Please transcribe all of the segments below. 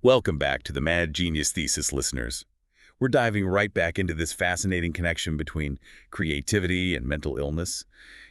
Welcome back to the Mad Genius Thesis, listeners. We're diving right back into this fascinating connection between creativity and mental illness.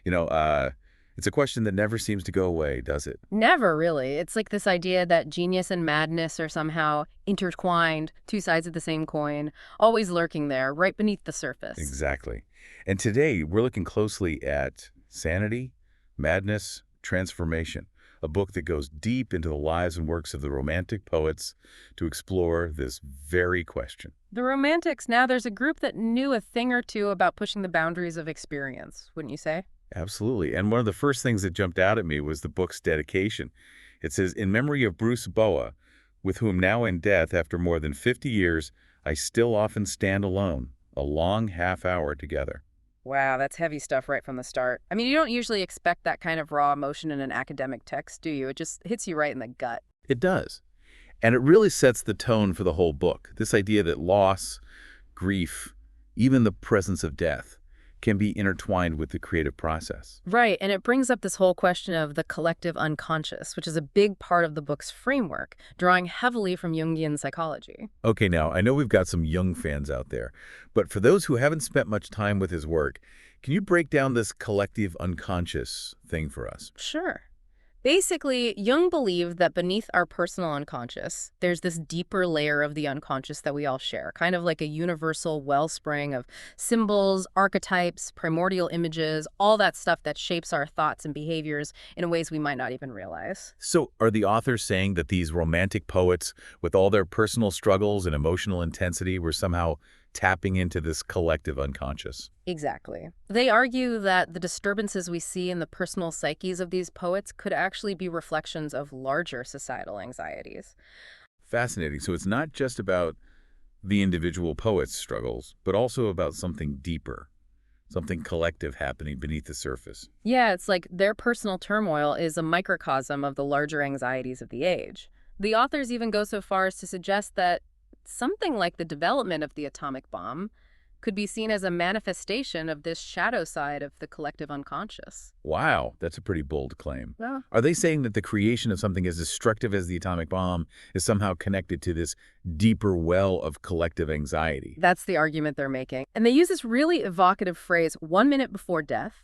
You know, uh, it's a question that never seems to go away, does it? Never really. It's like this idea that genius and madness are somehow intertwined, two sides of the same coin, always lurking there, right beneath the surface. Exactly. And today, we're looking closely at Sanity, Madness, Transformation, a book that goes deep into the lives and works of the Romantic poets to explore this very question. The Romantics, now there's a group that knew a thing or two about pushing the boundaries of experience, wouldn't you say? Absolutely. And one of the first things that jumped out at me was the book's dedication. It says, "In memory of Bruce Boa, with whom now in death after more than 50 years, I still often stand alone, a long half hour together." Wow, that's heavy stuff right from the start. I mean, you don't usually expect that kind of raw emotion in an academic text, do you? It just hits you right in the gut. It does. And it really sets the tone for the whole book. This idea that loss, grief, even the presence of death can be intertwined with the creative process. Right, and it brings up this whole question of the collective unconscious, which is a big part of the book's framework, drawing heavily from Jungian psychology. Okay, now, I know we've got some Jung fans out there, but for those who haven't spent much time with his work, can you break down this collective unconscious thing for us? Sure. Basically, Jung believed that beneath our personal unconscious, there's this deeper layer of the unconscious that we all share, kind of like a universal wellspring of symbols, archetypes, primordial images, all that stuff that shapes our thoughts and behaviors in ways we might not even realize. So, are the authors saying that these Romantic poets, with all their personal struggles and emotional intensity, were somehow tapping into this collective unconscious? Exactly. They argue that the disturbances we see in the personal psyches of these poets could actually be reflections of larger societal anxieties. Fascinating. So it's not just about the individual poet's struggles, but also about something deeper, something collective happening beneath the surface. Yeah, it's like their personal turmoil is a microcosm of the larger anxieties of the age. The authors even go so far as to suggest that something like the development of the atomic bomb could be seen as a manifestation of this shadow side of the collective unconscious. Wow, that's a pretty bold claim. Yeah. Are they saying that the creation of something as destructive as the atomic bomb is somehow connected to this deeper well of collective anxiety? That's the argument they're making. And they use this really evocative phrase, 1 minute before death,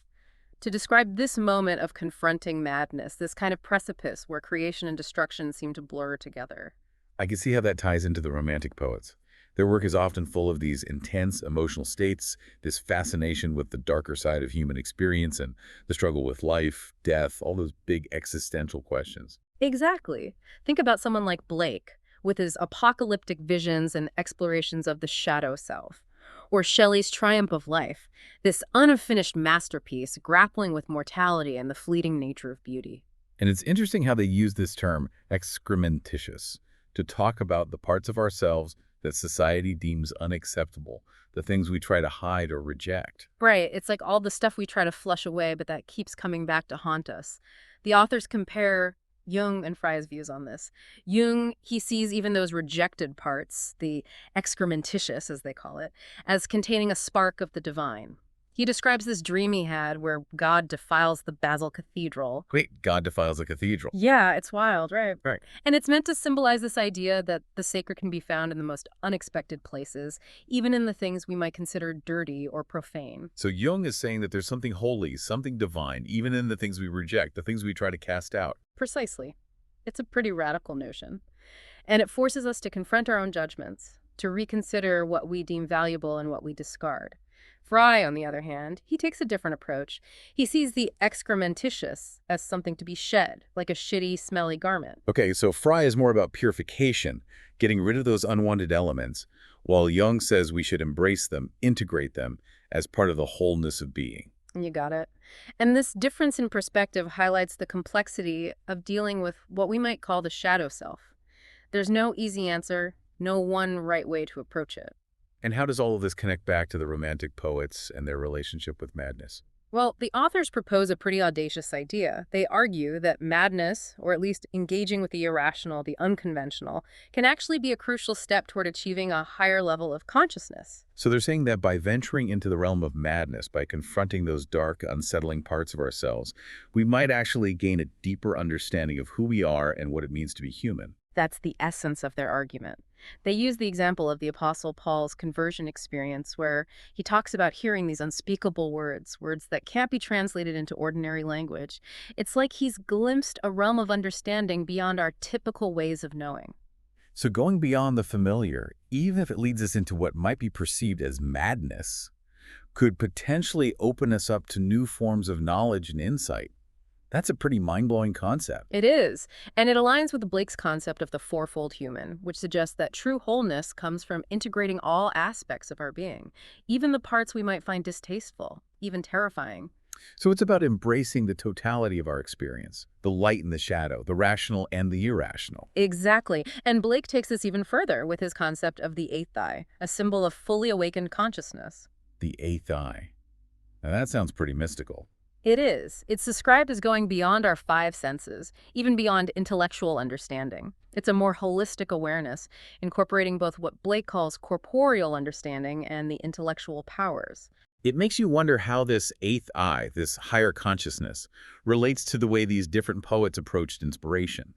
to describe this moment of confronting madness, this kind of precipice where creation and destruction seem to blur together. I can see how that ties into the Romantic poets. Their work is often full of these intense emotional states, this fascination with the darker side of human experience and the struggle with life, death, all those big existential questions. Exactly. Think about someone like Blake, with his apocalyptic visions and explorations of the shadow self. Or Shelley's Triumph of Life, this unfinished masterpiece grappling with mortality and the fleeting nature of beauty. And it's interesting how they use this term, excrementitious, to talk about the parts of ourselves that society deems unacceptable, the things we try to hide or reject. Right, it's like all the stuff we try to flush away, but that keeps coming back to haunt us. The authors compare Jung and Frye's views on this. Jung, he sees even those rejected parts, the excrementitious, as they call it, as containing a spark of the divine. He describes this dream he had where God defiles the Basel Cathedral. Wait, God defiles a cathedral. Yeah, it's wild, right? Right. And it's meant to symbolize this idea that the sacred can be found in the most unexpected places, even in the things we might consider dirty or profane. So Jung is saying that there's something holy, something divine, even in the things we reject, the things we try to cast out. Precisely. It's a pretty radical notion. And it forces us to confront our own judgments, to reconsider what we deem valuable and what we discard. Frye, on the other hand, he takes a different approach. He sees the excrementitious as something to be shed, like a shitty, smelly garment. Okay, so Frye is more about purification, getting rid of those unwanted elements, while Jung says we should embrace them, integrate them as part of the wholeness of being. You got it. And this difference in perspective highlights the complexity of dealing with what we might call the shadow self. There's no easy answer, no one right way to approach it. And how does all of this connect back to the Romantic poets and their relationship with madness? Well, the authors propose a pretty audacious idea. They argue that madness, or at least engaging with the irrational, the unconventional, can actually be a crucial step toward achieving a higher level of consciousness. So they're saying that by venturing into the realm of madness, by confronting those dark, unsettling parts of ourselves, we might actually gain a deeper understanding of who we are and what it means to be human. That's the essence of their argument. They use the example of the Apostle Paul's conversion experience, where he talks about hearing these unspeakable words, words that can't be translated into ordinary language. It's like he's glimpsed a realm of understanding beyond our typical ways of knowing. So going beyond the familiar, even if it leads us into what might be perceived as madness, could potentially open us up to new forms of knowledge and insight. That's a pretty mind-blowing concept. It is, and it aligns with Blake's concept of the fourfold human, which suggests that true wholeness comes from integrating all aspects of our being, even the parts we might find distasteful, even terrifying. So it's about embracing the totality of our experience, the light and the shadow, the rational and the irrational. Exactly. And Blake takes this even further with his concept of the eighth eye, a symbol of fully awakened consciousness. The eighth eye. Now that sounds pretty mystical. It is. It's described as going beyond our five senses, even beyond intellectual understanding. It's a more holistic awareness, incorporating both what Blake calls corporeal understanding and the intellectual powers. It makes you wonder how this eighth eye, this higher consciousness, relates to the way these different poets approached inspiration.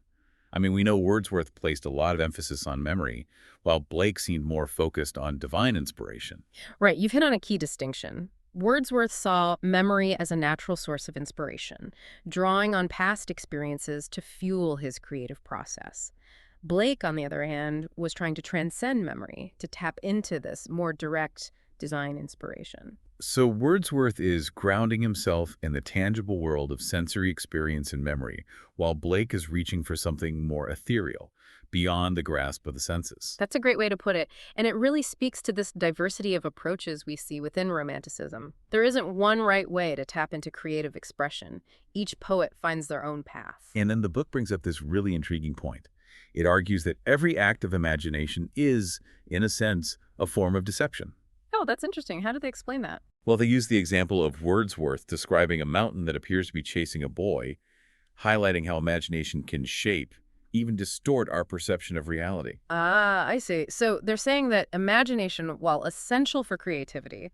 I mean, we know Wordsworth placed a lot of emphasis on memory, while Blake seemed more focused on divine inspiration. Right, you've hit on a key distinction. Wordsworth saw memory as a natural source of inspiration, drawing on past experiences to fuel his creative process. Blake, on the other hand, was trying to transcend memory, to tap into this more direct design inspiration. So Wordsworth is grounding himself in the tangible world of sensory experience and memory, while Blake is reaching for something more ethereal, beyond the grasp of the senses. That's a great way to put it, and it really speaks to this diversity of approaches we see within Romanticism. There isn't one right way to tap into creative expression. Each poet finds their own path. And then the book brings up this really intriguing point. It argues that every act of imagination is, in a sense, a form of deception. Oh, that's interesting. How do they explain that? Well, they use the example of Wordsworth describing a mountain that appears to be chasing a boy, highlighting how imagination can shape, even distort our perception of reality. Ah, I see. So they're saying that imagination, while essential for creativity,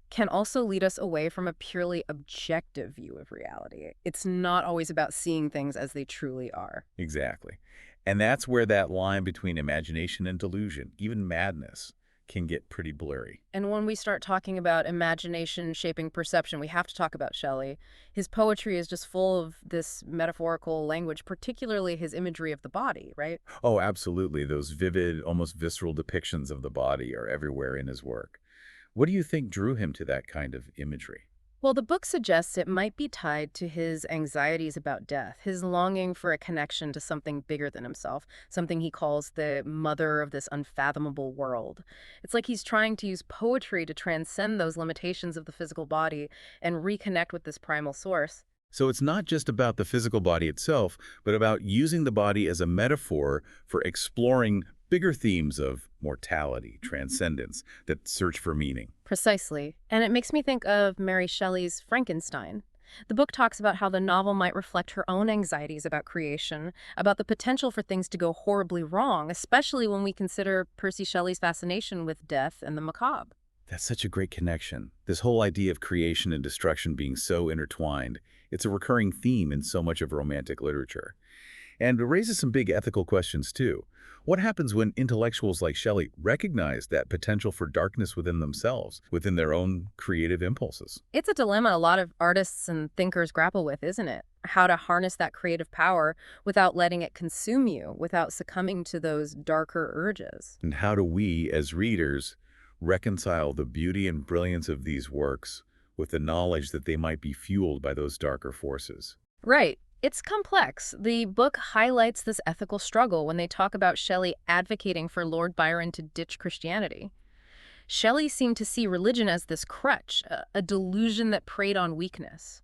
can also lead us away from a purely objective view of reality. It's not always about seeing things as they truly are. Exactly. And that's where that line between imagination and delusion, even madness, can get pretty blurry. And when we start talking about imagination shaping perception, we have to talk about Shelley. His poetry is just full of this metaphorical language, particularly his imagery of the body, right? Oh, absolutely. Those vivid, almost visceral depictions of the body are everywhere in his work. What do you think drew him to that kind of imagery? Well, the book suggests it might be tied to his anxieties about death, his longing for a connection to something bigger than himself, something he calls the mother of this unfathomable world. It's like he's trying to use poetry to transcend those limitations of the physical body and reconnect with this primal source. So it's not just about the physical body itself, but about using the body as a metaphor for exploring bigger themes of mortality, transcendence, that search for meaning. Precisely. And it makes me think of Mary Shelley's Frankenstein. The book talks about how the novel might reflect her own anxieties about creation, about the potential for things to go horribly wrong, especially when we consider Percy Shelley's fascination with death and the macabre. That's such a great connection. This whole idea of creation and destruction being so intertwined, it's a recurring theme in so much of romantic literature. And it raises some big ethical questions, too. What happens when intellectuals like Shelley recognize that potential for darkness within themselves, within their own creative impulses? It's a dilemma a lot of artists and thinkers grapple with, isn't it? How to harness that creative power without letting it consume you, without succumbing to those darker urges. And how do we, as readers, reconcile the beauty and brilliance of these works with the knowledge that they might be fueled by those darker forces? Right. It's complex. The book highlights this ethical struggle when they talk about Shelley advocating for Lord Byron to ditch Christianity. Shelley seemed to see religion as this crutch, a delusion that preyed on weakness.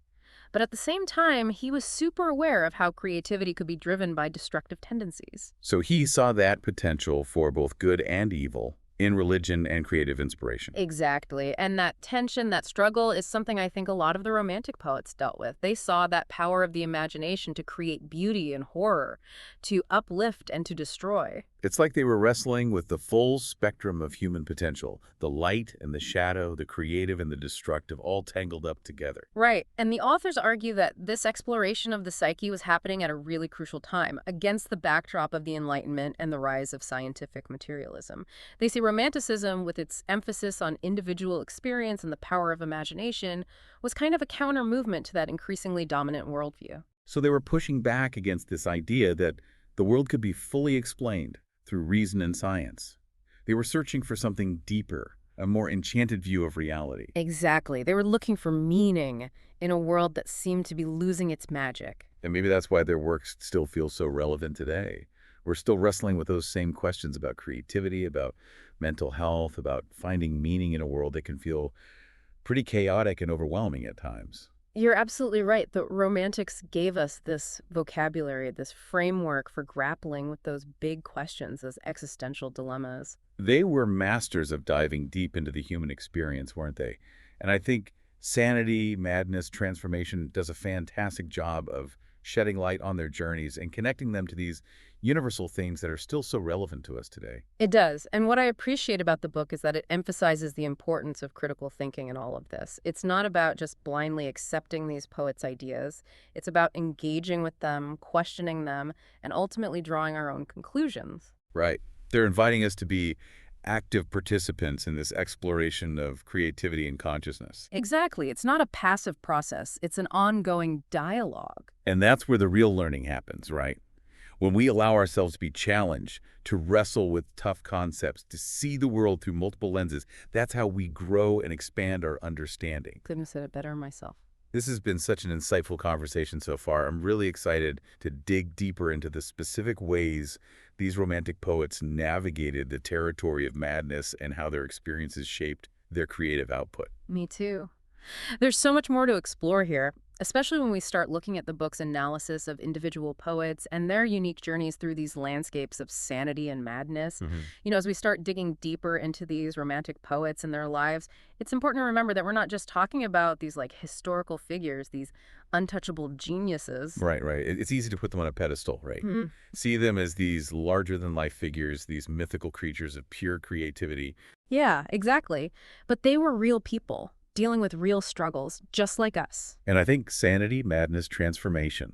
But at the same time, he was super aware of how creativity could be driven by destructive tendencies. So he saw that potential for both good and evil in religion and creative inspiration. Exactly. And that tension, that struggle is something I think a lot of the Romantic poets dealt with. They saw that power of the imagination to create beauty and horror, to uplift and to destroy. It's like they were wrestling with the full spectrum of human potential, the light and the shadow, the creative and the destructive, all tangled up together. Right. And the authors argue that this exploration of the psyche was happening at a really crucial time, against the backdrop of the Enlightenment and the rise of scientific materialism. They say Romanticism, with its emphasis on individual experience and the power of imagination, was kind of a counter movement to that increasingly dominant worldview. So they were pushing back against this idea that the world could be fully explained through reason and science. They were searching for something deeper, a more enchanted view of reality. Exactly. They were looking for meaning in a world that seemed to be losing its magic. And maybe that's why their work still feels so relevant today. We're still wrestling with those same questions about creativity, about mental health, about finding meaning in a world that can feel pretty chaotic and overwhelming at times. You're absolutely right. The Romantics gave us this vocabulary, this framework for grappling with those big questions, those existential dilemmas. They were masters of diving deep into the human experience, weren't they? And I think Sanity, Madness, Transformation does a fantastic job of shedding light on their journeys and connecting them to these universal themes that are still so relevant to us today. It does. And what I appreciate about the book is that it emphasizes the importance of critical thinking in all of this. It's not about just blindly accepting these poets' ideas. It's about engaging with them, questioning them, and ultimately drawing our own conclusions. Right. They're inviting us to be active participants in this exploration of creativity and consciousness. Exactly. It's not a passive process. It's an ongoing dialogue. And that's where the real learning happens, right? When we allow ourselves to be challenged, to wrestle with tough concepts, to see the world through multiple lenses, that's how we grow and expand our understanding. Couldn't have said it better myself. This has been such an insightful conversation so far. I'm really excited to dig deeper into the specific ways these romantic poets navigated the territory of madness and how their experiences shaped their creative output. Me too. There's so much more to explore here, especially when we start looking at the book's analysis of individual poets and their unique journeys through these landscapes of sanity and madness. As we start digging deeper into these romantic poets and their lives, it's important to remember that we're not just talking about these historical figures, these untouchable geniuses. Right. It's easy to put them on a pedestal, right? See them as these larger-than-life figures, these mythical creatures of pure creativity. Yeah, exactly. But they were real people, dealing with real struggles, just like us. And I think Sanity, Madness, Transformation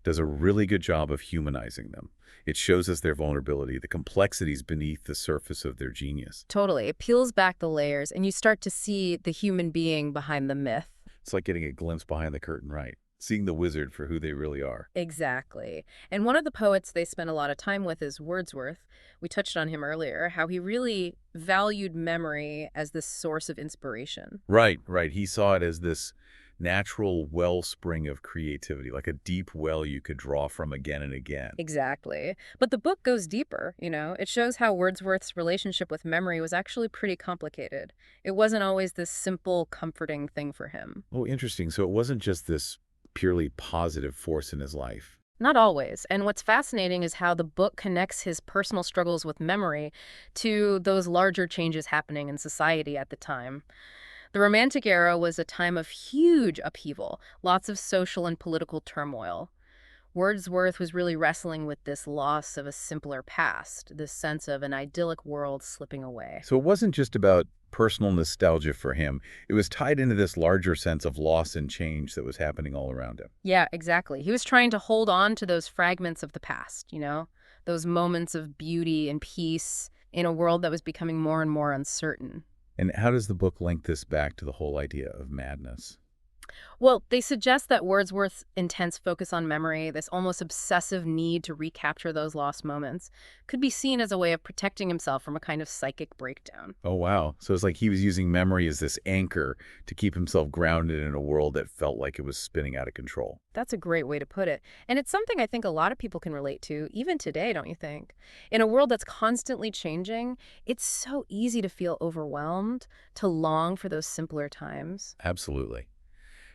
does a really good job of humanizing them. It shows us their vulnerability, the complexities beneath the surface of their genius. Totally. It peels back the layers, and you start to see the human being behind the myth. It's like getting a glimpse behind the curtain, right? Seeing the wizard for who they really are. Exactly. And one of the poets they spent a lot of time with is Wordsworth. We touched on him earlier, how he really valued memory as this source of inspiration. Right. He saw it as this natural wellspring of creativity, like a deep well you could draw from again and again. Exactly. But the book goes deeper, It shows how Wordsworth's relationship with memory was actually pretty complicated. It wasn't always this simple, comforting thing for him. Oh, interesting. So it wasn't just this purely positive force in his life. Not always. And what's fascinating is how the book connects his personal struggles with memory to those larger changes happening in society at the time. The Romantic era was a time of huge upheaval, lots of social and political turmoil. Wordsworth was really wrestling with this loss of a simpler past, this sense of an idyllic world slipping away. So it wasn't just about personal nostalgia for him. It was tied into this larger sense of loss and change that was happening all around him. Yeah, exactly. He was trying to hold on to those fragments of the past, those moments of beauty and peace in a world that was becoming more and more uncertain. And how does the book link this back to the whole idea of madness? Well, they suggest that Wordsworth's intense focus on memory, this almost obsessive need to recapture those lost moments, could be seen as a way of protecting himself from a kind of psychic breakdown. Oh, wow. So it's like he was using memory as this anchor to keep himself grounded in a world that felt like it was spinning out of control. That's a great way to put it. And it's something I think a lot of people can relate to, even today, don't you think? In a world that's constantly changing, it's so easy to feel overwhelmed, to long for those simpler times. Absolutely.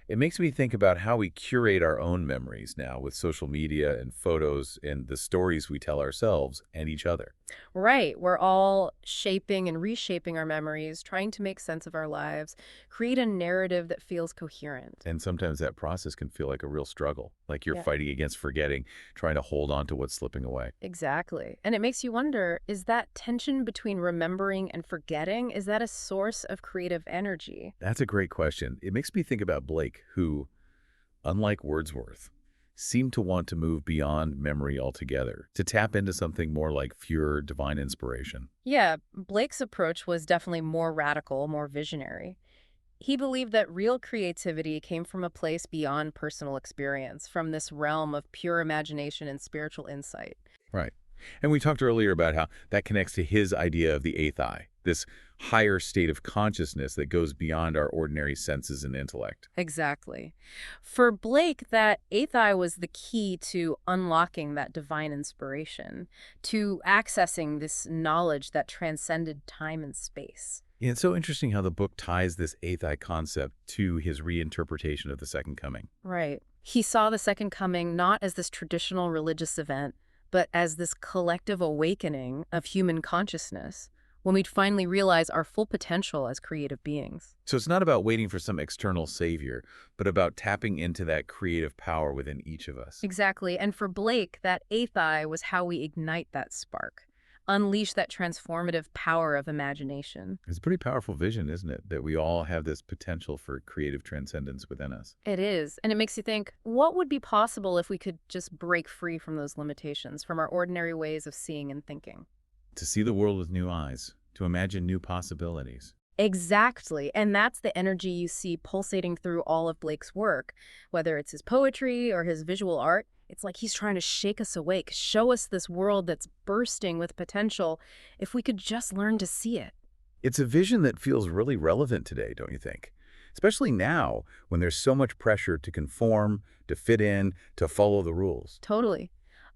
It makes me think about how we curate our own memories now with social media and photos and the stories we tell ourselves and each other. Right. We're all shaping and reshaping our memories, trying to make sense of our lives, create a narrative that feels coherent. And sometimes that process can feel like a real struggle, like you're Yeah, fighting against forgetting, trying to hold on to what's slipping away. exactly. And it makes you wonder, is that tension between remembering and forgetting, is that a source of creative energy? That's a great question. It makes me think about Blake, who, unlike Wordsworth, seemed to want to move beyond memory altogether, to tap into something more like pure divine inspiration. Yeah, Blake's approach was definitely more radical, more visionary. He believed that real creativity came from a place beyond personal experience, from this realm of pure imagination and spiritual insight. Right. And we talked earlier about how that connects to his idea of the eighth eye, this higher state of consciousness that goes beyond our ordinary senses and intellect. Exactly. For Blake, that eighth eye was the key to unlocking that divine inspiration, to accessing this knowledge that transcended time and space. Yeah, it's so interesting how the book ties this eighth eye concept to his reinterpretation of the Second Coming. Right. He saw the Second Coming not as this traditional religious event, but as this collective awakening of human consciousness, when we'd finally realize our full potential as creative beings. So it's not about waiting for some external savior, but about tapping into that creative power within each of us. Exactly. And for Blake, that eighth eye was how we ignite that spark, unleash that transformative power of imagination. It's a pretty powerful vision, isn't it? That we all have this potential for creative transcendence within us. It is. And it makes you think, what would be possible if we could just break free from those limitations, from our ordinary ways of seeing and thinking? To see the world with new eyes, to imagine new possibilities. Exactly. And that's the energy you see pulsating through all of Blake's work, whether it's his poetry or his visual art. It's like he's trying to shake us awake, show us this world that's bursting with potential if we could just learn to see it. It's a vision that feels really relevant today, don't you think? Especially now, when there's so much pressure to conform, to fit in, to follow the rules. Totally.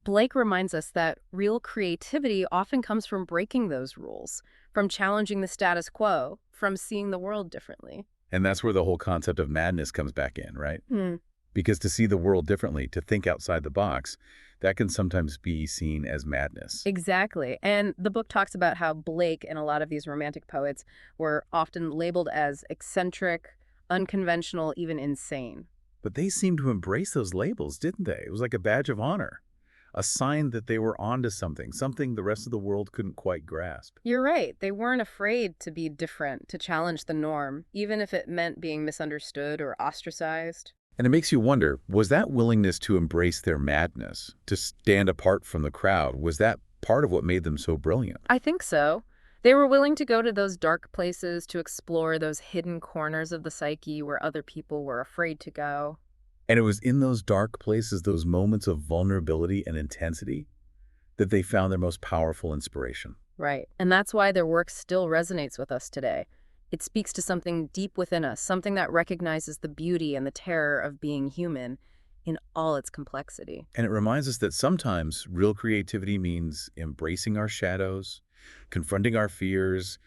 Blake reminds us that real creativity often comes from breaking those rules, from challenging the status quo, from seeing the world differently. And that's where the whole concept of madness comes back in, right? Hmm. Because to see the world differently, to think outside the box, that can sometimes be seen as madness. Exactly. And the book talks about how Blake and a lot of these romantic poets were often labeled as eccentric, unconventional, even insane. But they seemed to embrace those labels, didn't they? It was like a badge of honor, a sign that they were onto something, something the rest of the world couldn't quite grasp. You're right. They weren't afraid to be different, to challenge the norm, even if it meant being misunderstood or ostracized. And it makes you wonder, was that willingness to embrace their madness, to stand apart from the crowd, was that part of what made them so brilliant? I think so. They were willing to go to those dark places to explore those hidden corners of the psyche where other people were afraid to go. And it was in those dark places, those moments of vulnerability and intensity, that they found their most powerful inspiration. Right. And that's why their work still resonates with us today. It speaks to something deep within us, something that recognizes the beauty and the terror of being human in all its complexity. And it reminds us that sometimes real creativity means embracing our shadows, confronting our fears,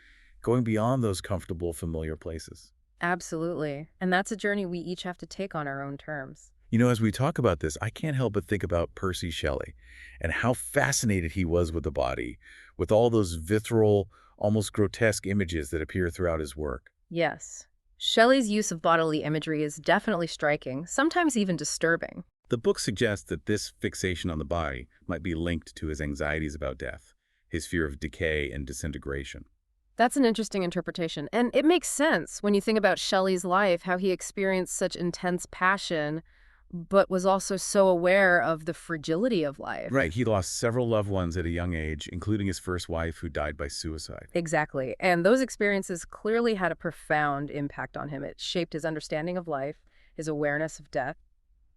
going beyond those comfortable, familiar places. Absolutely. And that's a journey we each have to take on our own terms. You know, as we talk about this, I can't help but think about Percy Shelley and how fascinated he was with the body, with all those visceral, almost grotesque images that appear throughout his work. Yes. Shelley's use of bodily imagery is definitely striking, sometimes even disturbing. The book suggests that this fixation on the body might be linked to his anxieties about death, his fear of decay and disintegration. That's an interesting interpretation, and it makes sense when you think about Shelley's life, how he experienced such intense passion, but was also so aware of the fragility of life. Right, he lost several loved ones at a young age, including his first wife who died by suicide. Exactly. And those experiences clearly had a profound impact on him. It shaped his understanding of life, his awareness of death.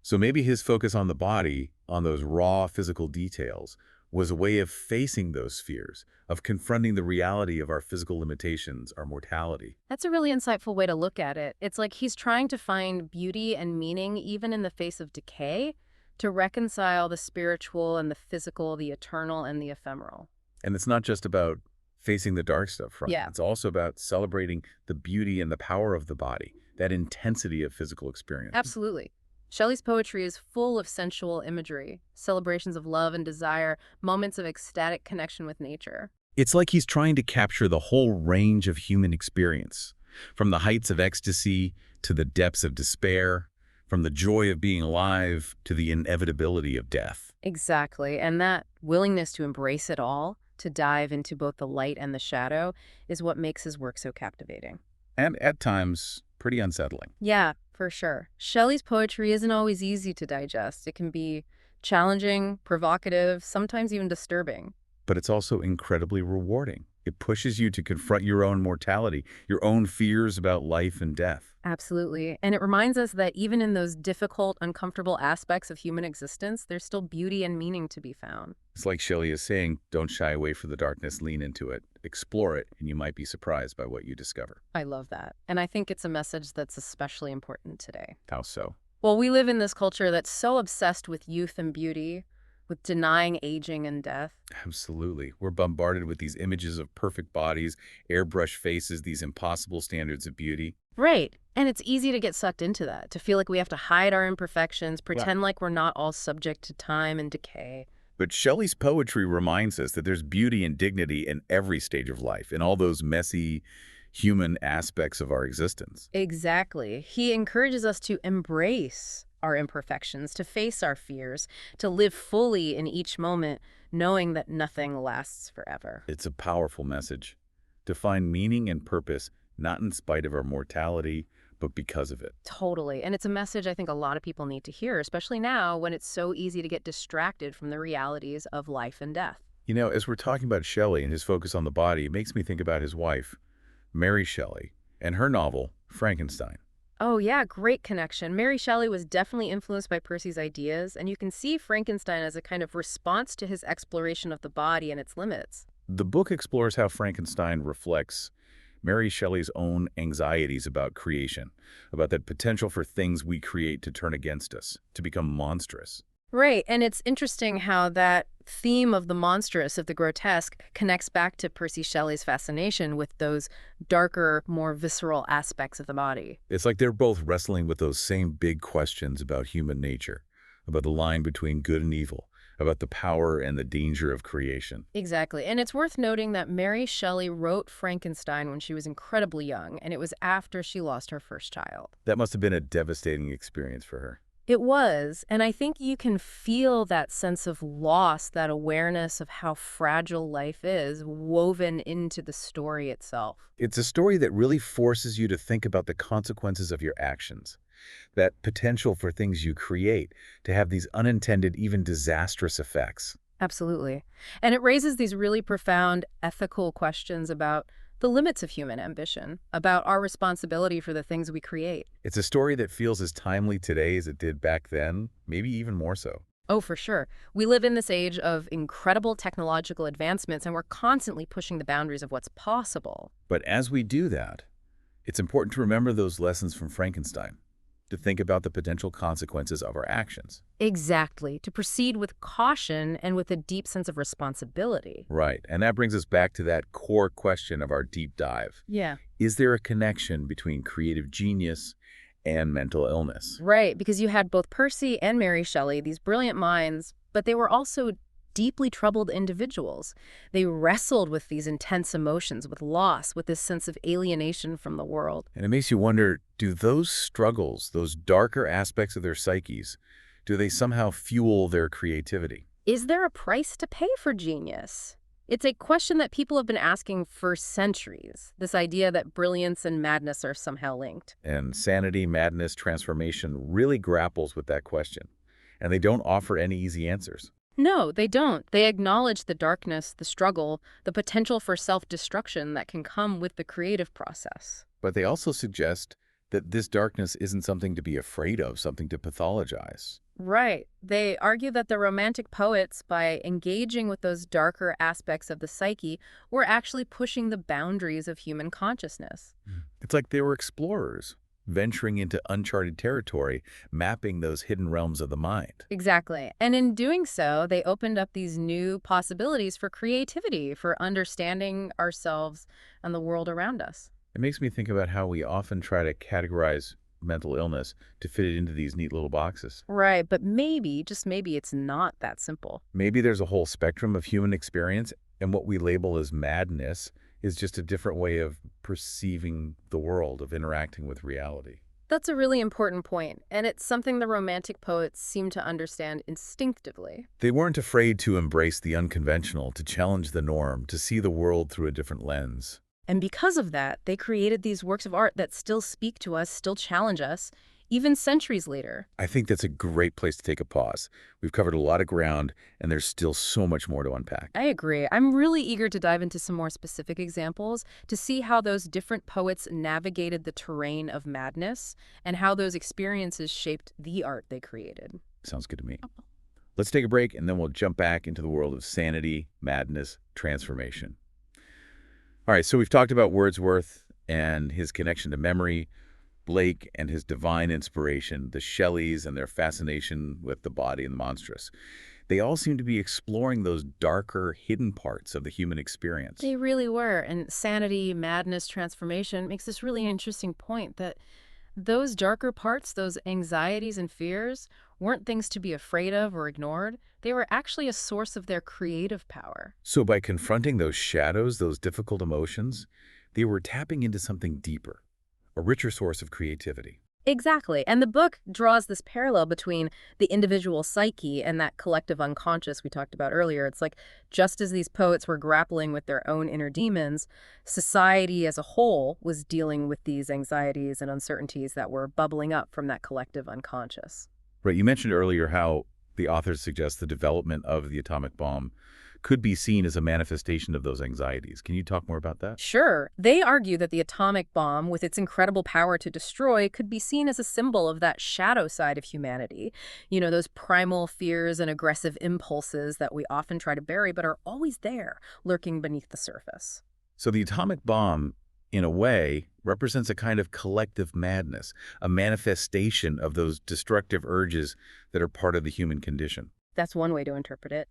So maybe his focus on the body, on those raw physical details, was a way of facing those fears, of confronting the reality of our physical limitations, our mortality. That's a really insightful way to look at it. It's like he's trying to find beauty and meaning even in the face of decay, to reconcile the spiritual and the physical, the eternal and the ephemeral. And it's not just about facing the dark stuff, right? Yeah. It's also about celebrating the beauty and the power of the body, that intensity of physical experience. Absolutely. Shelley's poetry is full of sensual imagery, celebrations of love and desire, moments of ecstatic connection with nature. It's like he's trying to capture the whole range of human experience, from the heights of ecstasy to the depths of despair, from the joy of being alive to the inevitability of death. Exactly. And that willingness to embrace it all, to dive into both the light and the shadow, is what makes his work so captivating. And at times, pretty unsettling. Yeah, for sure. Shelley's poetry isn't always easy to digest. It can be challenging, provocative, sometimes even disturbing. But it's also incredibly rewarding. It pushes you to confront your own mortality, your own fears about life and death. Absolutely. And it reminds us that even in those difficult, uncomfortable aspects of human existence, there's still beauty and meaning to be found. It's like Shelley is saying, don't shy away from the darkness, lean into it, explore it, and you might be surprised by what you discover. I love that. And I think it's a message that's especially important today. How so? Well, we live in this culture that's so obsessed with youth and beauty, with denying aging and death. Absolutely. We're bombarded with these images of perfect bodies, airbrushed faces, these impossible standards of beauty. Right. And it's easy to get sucked into that, to feel like we have to hide our imperfections, pretend like we're not all subject to time and decay. But Shelley's poetry reminds us that there's beauty and dignity in every stage of life, in all those messy, human aspects of our existence. Exactly. He encourages us to embrace our imperfections, to face our fears, to live fully in each moment, knowing that nothing lasts forever. It's a powerful message. To find meaning and purpose, not in spite of our mortality, but because of it. Totally. And it's a message I think a lot of people need to hear, especially now when it's so easy to get distracted from the realities of life and death. You know, as we're talking about Shelley and his focus on the body, it makes me think about his wife, Mary Shelley, and her novel, Frankenstein. Oh yeah, great connection. Mary Shelley was definitely influenced by Percy's ideas, and you can see Frankenstein as a kind of response to his exploration of the body and its limits. The book explores how Frankenstein reflects Mary Shelley's own anxieties about creation, about that potential for things we create to turn against us, to become monstrous. Right, and it's interesting how that theme of the monstrous, of the grotesque, connects back to Percy Shelley's fascination with those darker, more visceral aspects of the body. It's like they're both wrestling with those same big questions about human nature, about the line between good and evil, about the power and the danger of creation. Exactly, and it's worth noting that Mary Shelley wrote Frankenstein when she was incredibly young, and it was after she lost her first child. That must have been a devastating experience for her. It was, and I think you can feel that sense of loss, that awareness of how fragile life is, woven into the story itself. It's a story that really forces you to think about the consequences of your actions, that potential for things you create to have these unintended, even disastrous effects. Absolutely. And it raises these really profound ethical questions about the limits of human ambition, about our responsibility for the things we create. It's a story that feels as timely today as it did back then, maybe even more so. Oh, for sure. We live in this age of incredible technological advancements, and we're constantly pushing the boundaries of what's possible. But as we do that, it's important to remember those lessons from Frankenstein, to think about the potential consequences of our actions. Exactly. To proceed with caution and with a deep sense of responsibility. Right, and that brings us back to that core question of our deep dive. Yeah. Is there a connection between creative genius and mental illness? Right, because you had both Percy and Mary Shelley, these brilliant minds, but they were also deeply troubled individuals. They wrestled with these intense emotions, with loss, with this sense of alienation from the world. And it makes you wonder, do those struggles, those darker aspects of their psyches, do they somehow fuel their creativity? Is there a price to pay for genius? It's a question that people have been asking for centuries, this idea that brilliance and madness are somehow linked. And Sanity, Madness, Transformation really grapples with that question. And they don't offer any easy answers. No, they don't. They acknowledge the darkness, the struggle, the potential for self-destruction that can come with the creative process. But they also suggest that this darkness isn't something to be afraid of, something to pathologize. Right. They argue that the Romantic poets, by engaging with those darker aspects of the psyche, were actually pushing the boundaries of human consciousness. It's like they were explorers, venturing into uncharted territory, mapping those hidden realms of the mind. Exactly. And in doing so, they opened up these new possibilities for creativity, for understanding ourselves and the world around us. It makes me think about how we often try to categorize mental illness to fit it into these neat little boxes. Right, but maybe, just maybe, it's not that simple. Maybe there's a whole spectrum of human experience, and what we label as madness is just a different way of perceiving the world, of interacting with reality. That's a really important point, and it's something the Romantic poets seem to understand instinctively. They weren't afraid to embrace the unconventional, to challenge the norm, to see the world through a different lens. And because of that, they created these works of art that still speak to us, still challenge us, even centuries later. I think that's a great place to take a pause. We've covered a lot of ground, and there's still so much more to unpack. I agree. I'm really eager to dive into some more specific examples to see how those different poets navigated the terrain of madness and how those experiences shaped the art they created. Sounds good to me. Let's take a break, and then we'll jump back into the world of sanity, madness, transformation. All right, so we've talked about Wordsworth and his connection to memory, Blake and his divine inspiration, the Shelleys and their fascination with the body and the monstrous. They all seem to be exploring those darker, hidden parts of the human experience. They really were. And sanity, madness, transformation makes this really interesting point that those darker parts, those anxieties and fears, weren't things to be afraid of or ignored. They were actually a source of their creative power. So by confronting those shadows, those difficult emotions, they were tapping into something deeper, a richer source of creativity. Exactly. And the book draws this parallel between the individual psyche and that collective unconscious we talked about earlier. It's like just as these poets were grappling with their own inner demons, society as a whole was dealing with these anxieties and uncertainties that were bubbling up from that collective unconscious. Right, you mentioned earlier how the authors suggest the development of the atomic bomb could be seen as a manifestation of those anxieties. Can you talk more about that? Sure. They argue that the atomic bomb, with its incredible power to destroy, could be seen as a symbol of that shadow side of humanity. You know, those primal fears and aggressive impulses that we often try to bury but are always there, lurking beneath the surface. So the atomic bomb, in a way, represents a kind of collective madness, a manifestation of those destructive urges that are part of the human condition. That's one way to interpret it.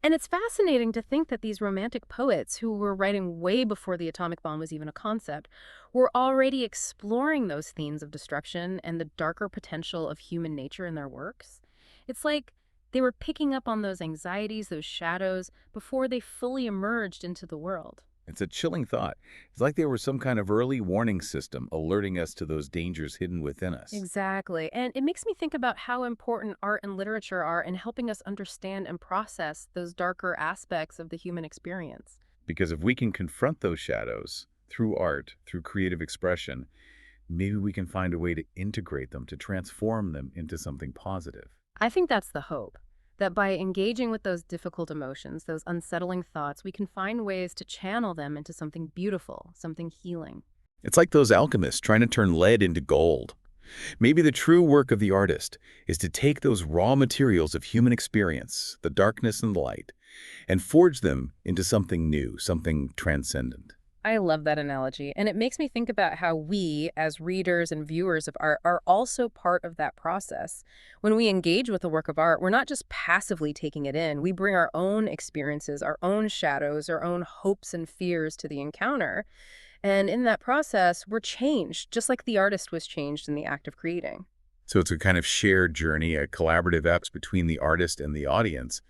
And it's fascinating to think that these Romantic poets, who were writing way before the atomic bomb was even a concept, were already exploring those themes of destruction and the darker potential of human nature in their works. It's like they were picking up on those anxieties, those shadows, before they fully emerged into the world. It's a chilling thought. It's like there was some kind of early warning system alerting us to those dangers hidden within us. Exactly. And it makes me think about how important art and literature are in helping us understand and process those darker aspects of the human experience. Because if we can confront those shadows through art, through creative expression, maybe we can find a way to integrate them, to transform them into something positive. I think that's the hope. That by engaging with those difficult emotions, those unsettling thoughts, we can find ways to channel them into something beautiful, something healing. It's like those alchemists trying to turn lead into gold. Maybe the true work of the artist is to take those raw materials of human experience, the darkness and the light, and forge them into something new, something transcendent. I love that analogy, and it makes me think about how we, as readers and viewers of art, are also part of that process. When we engage with a work of art, we're not just passively taking it in. We bring our own experiences, our own shadows, our own hopes and fears to the encounter. And in that process, we're changed, just like the artist was changed in the act of creating. So it's a kind of shared journey, a collaborative effort between the artist and the audience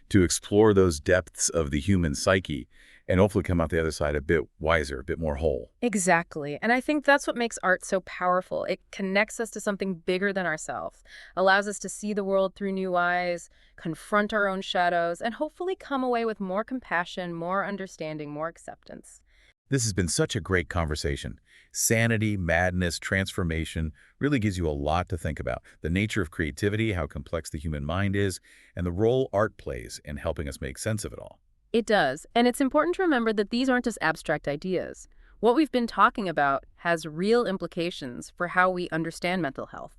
to explore those depths of the human psyche and hopefully come out the other side a bit wiser, a bit more whole. Exactly. And I think that's what makes art so powerful. It connects us to something bigger than ourselves, allows us to see the world through new eyes, confront our own shadows, and hopefully come away with more compassion, more understanding, more acceptance. This has been such a great conversation. Sanity, madness, transformation really gives you a lot to think about. The nature of creativity, how complex the human mind is, and the role art plays in helping us make sense of it all. It does. And it's important to remember that these aren't just abstract ideas. What we've been talking about has real implications for how we understand mental health,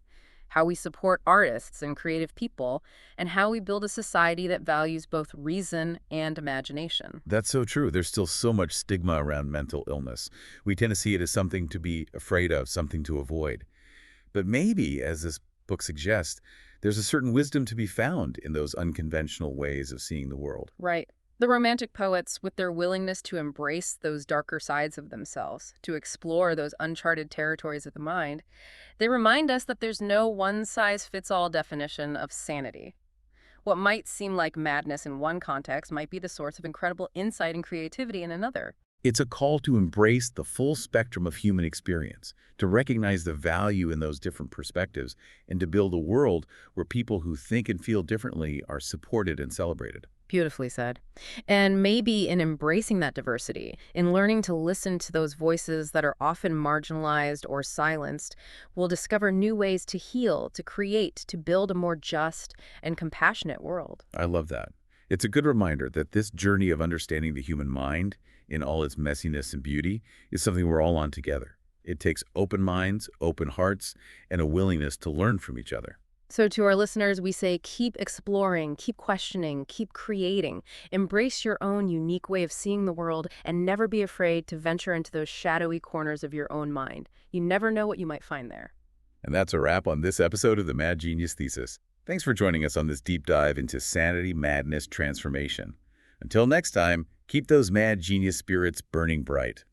how we support artists and creative people, and how we build a society that values both reason and imagination. That's so true. There's still so much stigma around mental illness. We tend to see it as something to be afraid of, something to avoid. But maybe, as this book suggests, there's a certain wisdom to be found in those unconventional ways of seeing the world. Right. The Romantic poets, with their willingness to embrace those darker sides of themselves, to explore those uncharted territories of the mind, they remind us that there's no one-size-fits-all definition of sanity. What might seem like madness in one context might be the source of incredible insight and creativity in another. It's a call to embrace the full spectrum of human experience, to recognize the value in those different perspectives, and to build a world where people who think and feel differently are supported and celebrated. Beautifully said. And maybe in embracing that diversity, in learning to listen to those voices that are often marginalized or silenced, we'll discover new ways to heal, to create, to build a more just and compassionate world. I love that. It's a good reminder that this journey of understanding the human mind, in all its messiness and beauty, is something we're all on together. It takes open minds, open hearts, and a willingness to learn from each other. So to our listeners, we say keep exploring, keep questioning, keep creating. Embrace your own unique way of seeing the world and never be afraid to venture into those shadowy corners of your own mind. You never know what you might find there. And that's a wrap on this episode of the Mad Genius Thesis. Thanks for joining us on this deep dive into sanity, madness, transformation. Until next time, keep those mad genius spirits burning bright.